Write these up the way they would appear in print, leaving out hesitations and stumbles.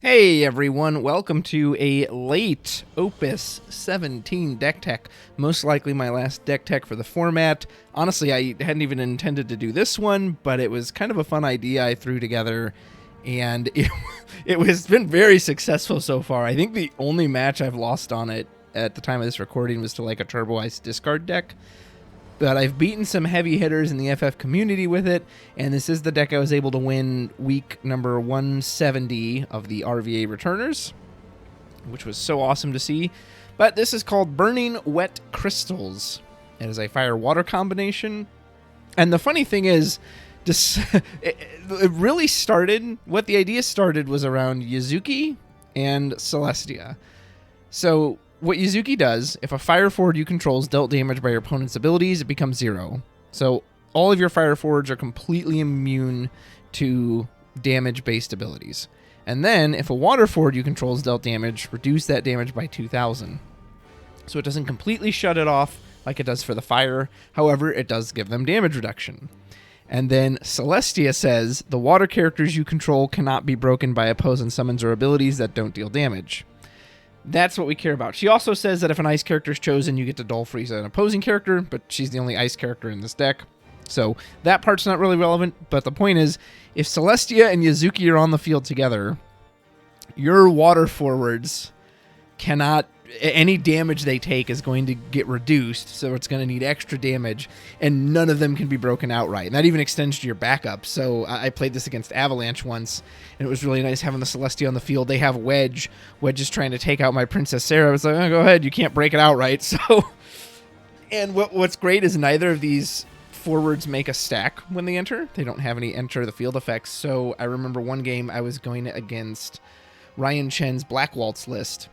Hey everyone, welcome to a late Opus 17 deck tech. Most likely my last deck tech for the format. Honestly, I hadn't even intended to do this one, but it was kind of a fun idea I threw together, and it was been very successful so far. I think the only match I've lost on it at the time of this recording was to like a Turbo Ice discard deck. But I've beaten some heavy hitters in the FF community with it, and this is the deck I was able to win week number 170 of the RVA Returners, which was so awesome to see. But this is called Burning Wet Crystals. It is a fire-water combination. And the funny thing is, it really started, what the idea started was around Yuzuki and Celestia. So what Yuzuki does, if a fire forward you control is dealt damage by your opponent's abilities, it becomes 0. So all of your fire forwards are completely immune to damage-based abilities. And then, if a water forward you control is dealt damage, reduce that damage by 2,000. So it doesn't completely shut it off like it does for the fire. However, it does give them damage reduction. And then Celestia says, the water characters you control cannot be broken by opposing summons or abilities that don't deal damage. That's what we care about. She also says that if an ice character is chosen, you get to Dull Freeze an opposing character, but she's the only ice character in this deck. So that part's not really relevant, but the point is, if Celestia and Yuzuki are on the field together, your water forwards cannot... any damage they take is going to get reduced, so it's going to need extra damage, and none of them can be broken outright. And that even extends to your backup. So I played this against Avalanche once, and it was really nice having the Celestia on the field. They have Wedge. Wedge is trying to take out my Princess Sarah. I was like, oh, go ahead, you can't break it outright. So, and what's great is neither of these forwards make a stack when they enter. They don't have any enter the field effects. So I remember one game I was going against Ryan Chen's Black Waltz list,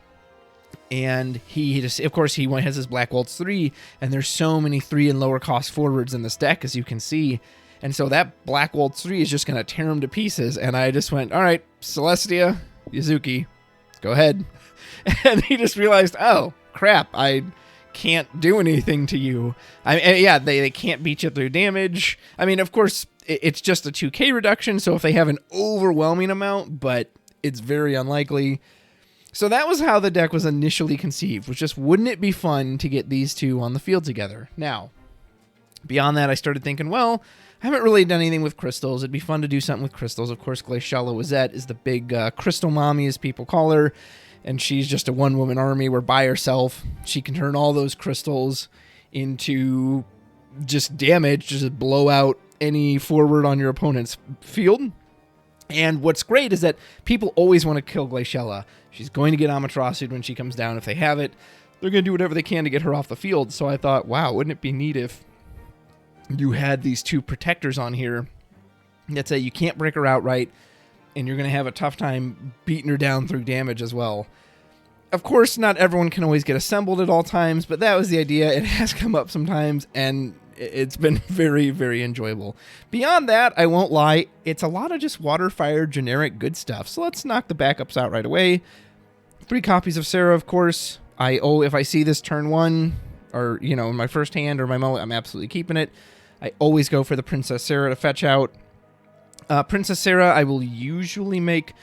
and he just, of course, he has his Black Waltz 3, and there's so many 3 and lower cost forwards in this deck, as you can see. And so that Black Waltz 3 is just going to tear him to pieces. And I just went, all right, Celestia, Yuzuki, go ahead. And he just realized, oh, crap, I can't do anything to you. Yeah, they can't beat you through damage. I mean, of course, it's just a 2k reduction, so if they have an overwhelming amount, but it's very unlikely. So that was how the deck was initially conceived, was just, wouldn't it be fun to get these two on the field together? Now, beyond that, I started thinking, well, I haven't really done anything with crystals. It'd be fun to do something with crystals. Of course, Glaciella Wazette is the big crystal mommy, as people call her, and she's just a one-woman army where by herself, she can turn all those crystals into just damage, just blow out any forward on your opponent's field. And what's great is that people always want to kill Glaciella. She's going to get Amaterasu when she comes down. If they have it, they're going to do whatever they can to get her off the field. So I thought, wow, wouldn't it be neat if you had these two protectors on here that say you can't break her outright, and you're going to have a tough time beating her down through damage as well. Of course, not everyone can always get assembled at all times, but that was the idea. It has come up sometimes, and it's been very, very enjoyable. Beyond that, I won't lie, it's a lot of just water, fire, generic good stuff. So let's knock the backups out right away. 3 copies of Sarah, of course. If I see this turn 1, or, in my first hand or my mullet, I'm absolutely keeping it. I always go for the Princess Sarah to fetch out. Princess Sarah, I will usually make...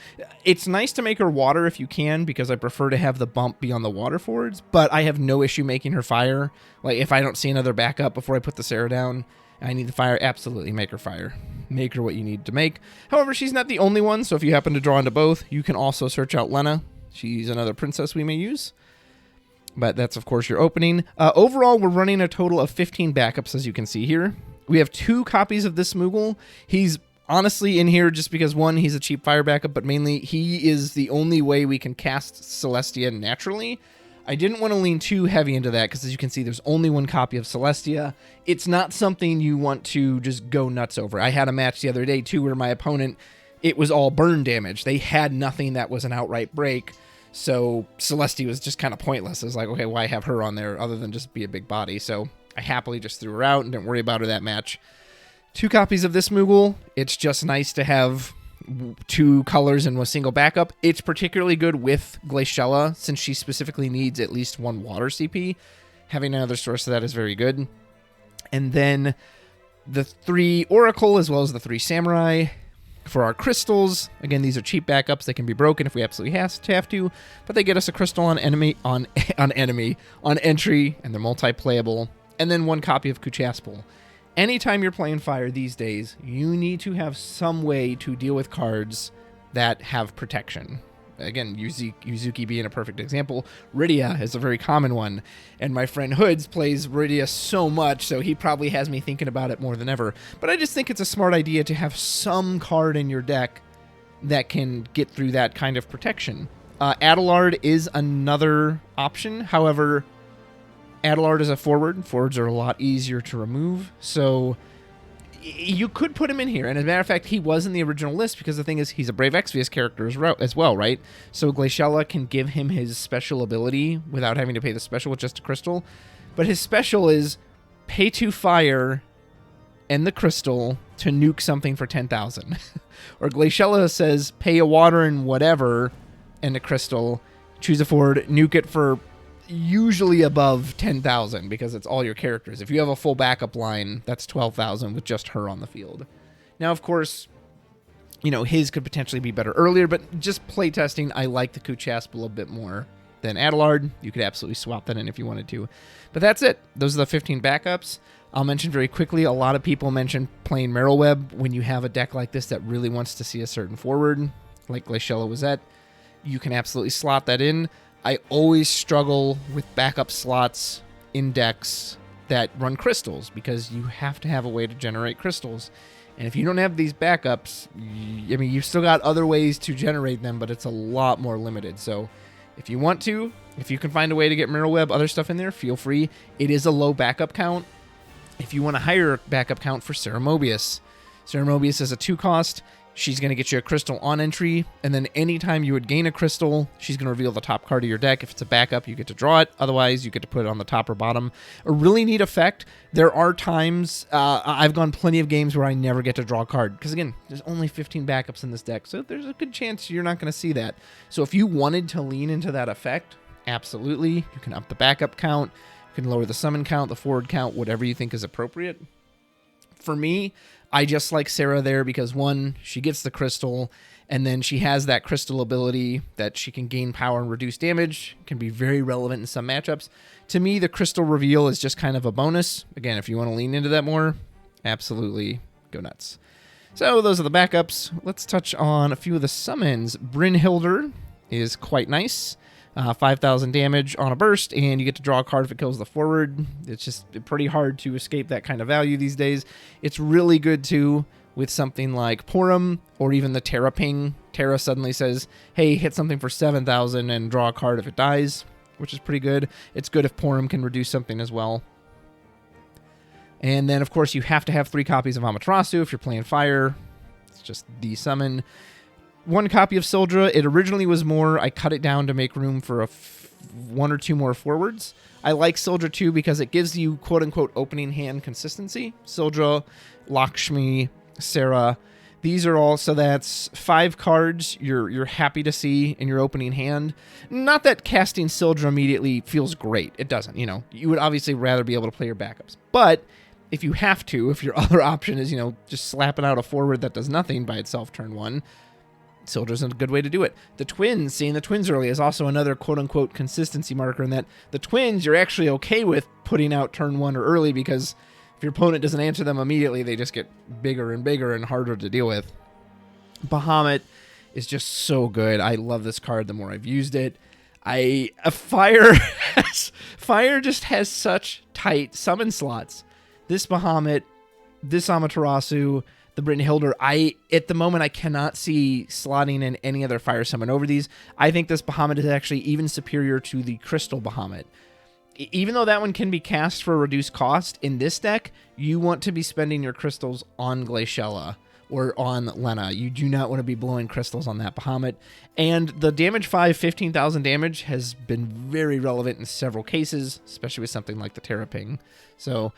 It's nice to make her water if you can, because I prefer to have the bump be on the water forwards, but I have no issue making her fire. Like, if I don't see another backup before I put the Sarah down, and I need the fire, absolutely make her fire. Make her what you need to make. However, she's not the only one, so if you happen to draw into both, you can also search out Lena. She's another princess we may use. But that's, of course, your opening. Overall, we're running a total of 15 backups, as you can see here. We have 2 copies of this Moogle. He's honestly in here just because, one, he's a cheap fire backup, but mainly he is the only way we can cast Celestia naturally. I didn't want to lean too heavy into that because, as you can see, there's only 1 copy of Celestia. It's not something you want to just go nuts over. I had a match the other day, too, where my opponent, it was all burn damage. They had nothing that was an outright break, so Celestia was just kind of pointless. I was like, okay, why have her on there other than just be a big body? So I happily just threw her out and didn't worry about her that match. 2 copies of this Moogle. It's just nice to have 2 colors in a single backup. It's particularly good with Glaciella, since she specifically needs at least 1 water CP. Having another source of that is very good. And then the 3 Oracle, as well as the 3 Samurai. For our crystals, again, these are cheap backups. They can be broken if we absolutely have to, but they get us a crystal on entry, and they're multi-playable, and then 1 copy of Kuchaspel. Anytime you're playing Fire these days, you need to have some way to deal with cards that have protection. Again, Yuzuki being a perfect example. Rydia is a very common one, and my friend Hoods plays Rydia so much, so he probably has me thinking about it more than ever. But I just think it's a smart idea to have some card in your deck that can get through that kind of protection. Adelard is another option. However, Adelard is a forward. Forwards are a lot easier to remove, so you could put him in here. And as a matter of fact, he was in the original list because the thing is, he's a Brave Exvius character as well, right? So Glaciella can give him his special ability without having to pay the special with just a crystal. But his special is pay 2 fire and the crystal to nuke something for 10,000. Or Glaciella says pay a water and whatever and a crystal, choose a forward, nuke it for usually above 10,000 because it's all your characters. If you have a full backup line, that's 12,000 with just her on the field. Now, of course, you know, his could potentially be better earlier, but just playtesting, I like the Kuchaspel a bit more than Adelard. You could absolutely swap that in if you wanted to. But that's it. Those are the 15 backups. I'll mention very quickly, a lot of people mention playing Merylweb when you have a deck like this that really wants to see a certain forward, like Glaciella was at. You can absolutely slot that in. I always struggle with backup slots in decks that run crystals because you have to have a way to generate crystals. And if you don't have these backups, I mean, you've still got other ways to generate them, but it's a lot more limited. So if you want to, if you can find a way to get Merylweb, other stuff in there, feel free. It is a low backup count. If you want a higher backup count for Sarah Mobius. Sarah Mobius is a 2 cost. She's going to get you a crystal on entry, and then anytime you would gain a crystal, she's going to reveal the top card of your deck. If it's a backup, you get to draw it. Otherwise, you get to put it on the top or bottom. A really neat effect. There are times, I've gone plenty of games where I never get to draw a card, because again, there's only 15 backups in this deck, so there's a good chance you're not going to see that. So if you wanted to lean into that effect, absolutely. You can up the backup count, you can lower the summon count, the forward count, whatever you think is appropriate. For me, I just like Sarah there because, one, she gets the crystal, and then she has that crystal ability that she can gain power and reduce damage. Can be very relevant in some matchups. To me, the crystal reveal is just kind of a bonus. Again, if you want to lean into that more, absolutely go nuts. So those are the backups. Let's touch on a few of the summons. Brynhildr is quite nice. 5,000 damage on a burst, and you get to draw a card if it kills the forward. It's just pretty hard to escape that kind of value these days. It's really good, too, with something like Porum, or even the Terra Ping. Terra suddenly says, hey, hit something for 7,000 and draw a card if it dies, which is pretty good. It's good if Porum can reduce something as well. And then, of course, you have to have 3 copies of Amaterasu if you're playing Fire. It's just the summon. 1 copy of Sildra. It originally was more. I cut it down to make room for 1 or 2 more forwards. I like Sildra too because it gives you quote-unquote opening hand consistency. Sildra, Lakshmi, Sarah. These are all, so that's 5 cards you're happy to see in your opening hand. Not that casting Sildra immediately feels great. It doesn't, you know. You would obviously rather be able to play your backups. But if you have to, if your other option is, you know, just slapping out a forward that does nothing by itself turn 1, Sildra's a good way to do it. The twins, seeing the twins early is also another quote-unquote consistency marker in that the twins you're actually okay with putting out turn 1 or early because if your opponent doesn't answer them immediately, they just get bigger and bigger and harder to deal with. Bahamut is just so good. I love this card the more I've used it. Fire just has such tight summon slots. This Bahamut, this Amaterasu, the Brynhildr, at the moment, I cannot see slotting in any other fire summon over these. I think this Bahamut is actually even superior to the Crystal Bahamut. Even though that one can be cast for a reduced cost, in this deck, you want to be spending your crystals on Glaciella or on Lena. You do not want to be blowing crystals on that Bahamut. And the damage 5, 15,000 damage has been very relevant in several cases, especially with something like the Terra Ping. So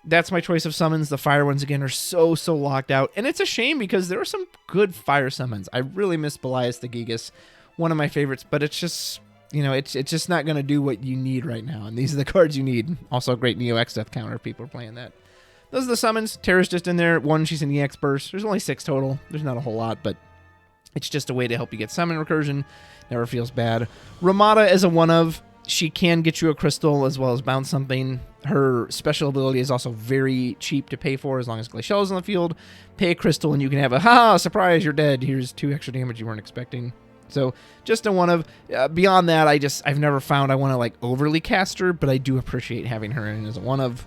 that's my choice of summons. The fire ones, again, are so locked out. And it's a shame because there are some good fire summons. I really miss Belias the Gigas, one of my favorites, but it's just, you know, it's just not going to do what you need right now. And these are the cards you need. Also a great Neo X Death counter if people are playing that. those are the summons. Terra's just in there. One, she's an EX burst. There's only 6 total. There's not a whole lot, but it's just a way to help you get summon recursion. Never feels bad. Ramada is a one-of. She can get you a crystal as well as bounce something. Her special ability is also very cheap to pay for as long as Glaciela's on the field. Pay a crystal and you can have a, ha, surprise, you're dead. Here's 2 extra damage you weren't expecting. So just a one-of. Beyond that, I've never found I want to like overly cast her, but I do appreciate having her in as a one-of.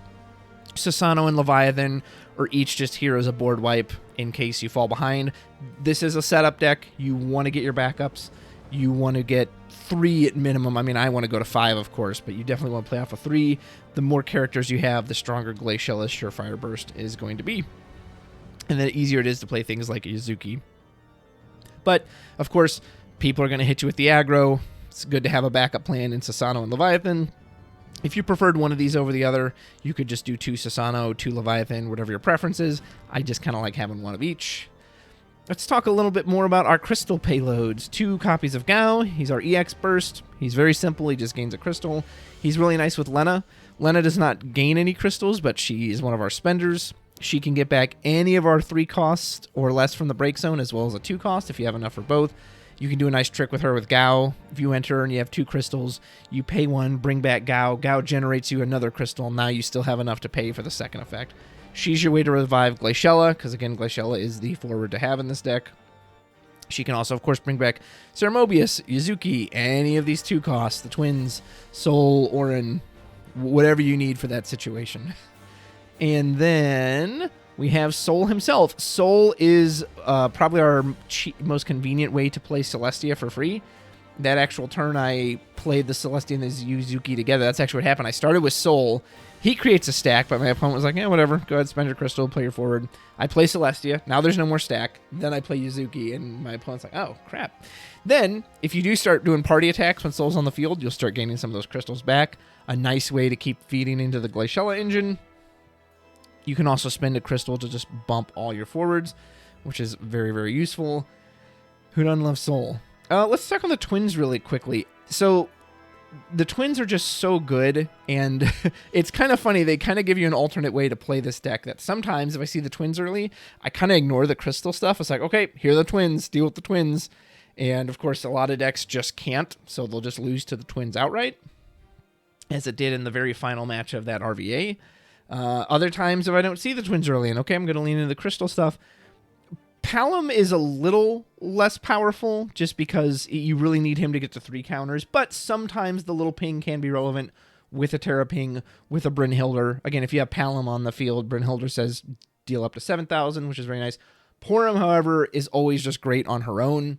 Susano and Leviathan are each just here as a board wipe in case you fall behind. This is a setup deck. You want to get your backups. You want to get 3 at minimum. I mean, I want to go to 5, of course, but you definitely want to play off of 3. The more characters you have, the stronger Glaciela's Surefire Burst is going to be. And the easier it is to play things like Yuzuki. But, of course, people are going to hit you with the aggro. It's good to have a backup plan in Susano and Leviathan. If you preferred one of these over the other, you could just do 2 Susano, 2 Leviathan, whatever your preference is. I just kind of like having one of each. Let's talk a little bit more about our crystal payloads. 2 copies of Gao. He's our EX burst. He's very simple. He just gains a crystal. He's really nice with Lena. Lena does not gain any crystals, but she is one of our spenders. She can get back any of our 3 costs or less from the break zone, as well as a 2 cost if you have enough for both. You can do a nice trick with her with Gao. If you enter and you have 2 crystals, you pay 1, bring back Gao. Gao generates you another crystal. Now you still have enough to pay for the second effect. She's your way to revive Glaciela, because again, Glaciela is the forward to have in this deck. She can also, of course, bring back Sir Mobius, Yuzuki, any of these 2 costs, the twins, Sol, Orin, whatever you need for that situation. And then we have Sol himself. Sol is probably our most convenient way to play Celestia for free. That actual turn I played the Celestia and the Yuzuki together. That's actually what happened. I started with Sol. He creates a stack, but my opponent was like, yeah, whatever. Go ahead, spend your crystal, play your forward. I play Celestia. Now there's no more stack. Then I play Yuzuki, and my opponent's like, oh, crap. Then, if you do start doing party attacks when Sol's on the field, you'll start gaining some of those crystals back. A nice way to keep feeding into the Glaciela engine. You can also spend a crystal to just bump all your forwards, which is very, very useful. Who doesn't love Sol? Let's talk on the twins really quickly. So, the twins are just so good, and it's kind of funny. They kind of give you an alternate way to play this deck that sometimes if I see the twins early, I kind of ignore the crystal stuff. It's like, okay, here are the twins, deal with the twins. And, of course, a lot of decks just can't, so they'll just lose to the twins outright, as it did in the very final match of that RVA. Other times, if I don't see the twins early, and okay, I'm going to lean into the crystal stuff. Palom is a little less powerful just because you really need him to get to 3 counters, but sometimes the little ping can be relevant with a Terra ping, with a Brynhildr. Again, if you have Palom on the field, Brynhildr says deal up to 7,000, which is very nice. Porom, however, is always just great on her own.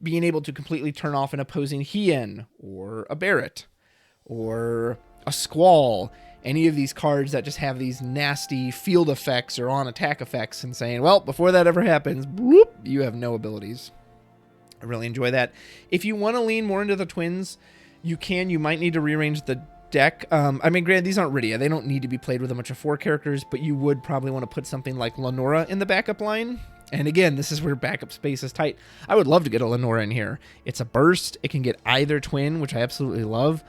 Being able to completely turn off an opposing Hien, or a Barret, or a Squall, any of these cards that just have these nasty field effects or on attack effects, and saying, well, before that ever happens, bloop, you have no abilities. I really enjoy that. If you want to lean more into the twins, you can. You might need to rearrange the deck. I mean, granted, these aren't Rydia. They don't need to be played with a bunch of 4 characters, but you would probably want to put something like Lenora in the backup line. And again, this is where backup space is tight. I would love to get a Lenora in here. It's a burst. It can get either twin, which I absolutely love.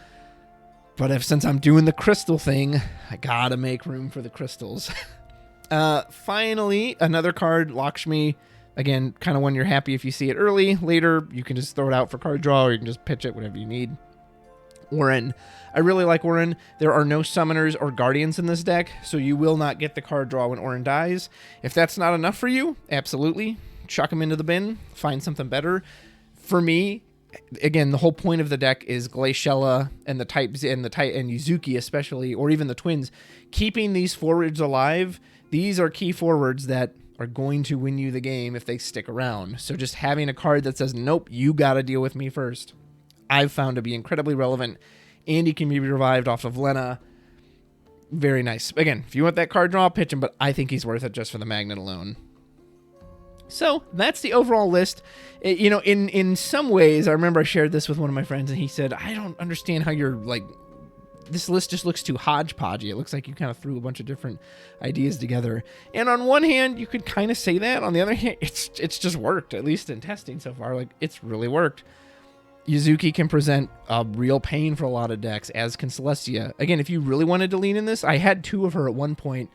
But since I'm doing the crystal thing, I gotta make room for the crystals. Finally, another card, Lakshmi. Again, kind of one you're happy if you see it early. Later, you can just throw it out for card draw, or you can just pitch it, whatever you need. Orin. I really like Orin. There are no summoners or guardians in this deck, so you will not get the card draw when Orin dies. If that's not enough for you, absolutely. Chuck him into the bin. Find something better. For me, again, the whole point of the deck is Glaciela and the types and Yuzuki especially, or even the twins, keeping these forwards alive. These are key forwards that are going to win you the game if they stick around. So just having a card that says, nope, you got to deal with me first, I've found to be incredibly relevant. Andy can be revived off of Lena. Very nice. Again, if you want that card draw, pitch him, but I think he's worth it just for the magnet alone. So that's the overall list. In some ways, I remember I shared this with one of my friends, and he said, I don't understand how you're like, this list just looks too hodgepodgey. It looks like you kind of threw a bunch of different ideas together. And on one hand, you could kind of say that. On the other hand, it's just worked, at least in testing so far. Like, it's really worked. Yuzuki can present a real pain for a lot of decks, as can Celestia. Again, if you really wanted to lean in this, I had 2 of her at one point.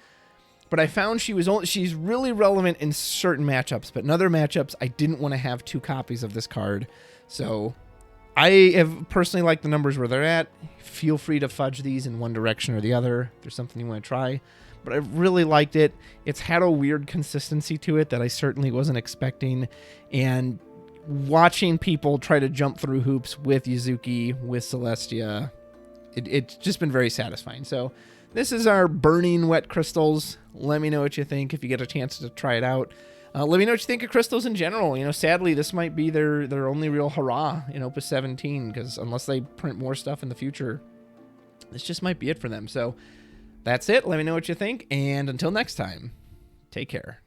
but I found she's really relevant in certain matchups, but in other matchups, I didn't want to have 2 copies of this card. So I have personally liked the numbers where they're at. Feel free to fudge these in one direction or the other if there's something you want to try. But I really liked it. It's had a weird consistency to it that I certainly wasn't expecting. And watching people try to jump through hoops with Yuzuki, with Celestia, it's just been very satisfying. So this is our Burning Wet Crystals. Let me know what you think if you get a chance to try it out. Let me know what you think of crystals in general. You know, sadly, this might be their only real hurrah in Opus 17, because unless they print more stuff in the future, this just might be it for them. So that's it. Let me know what you think, and until next time, take care.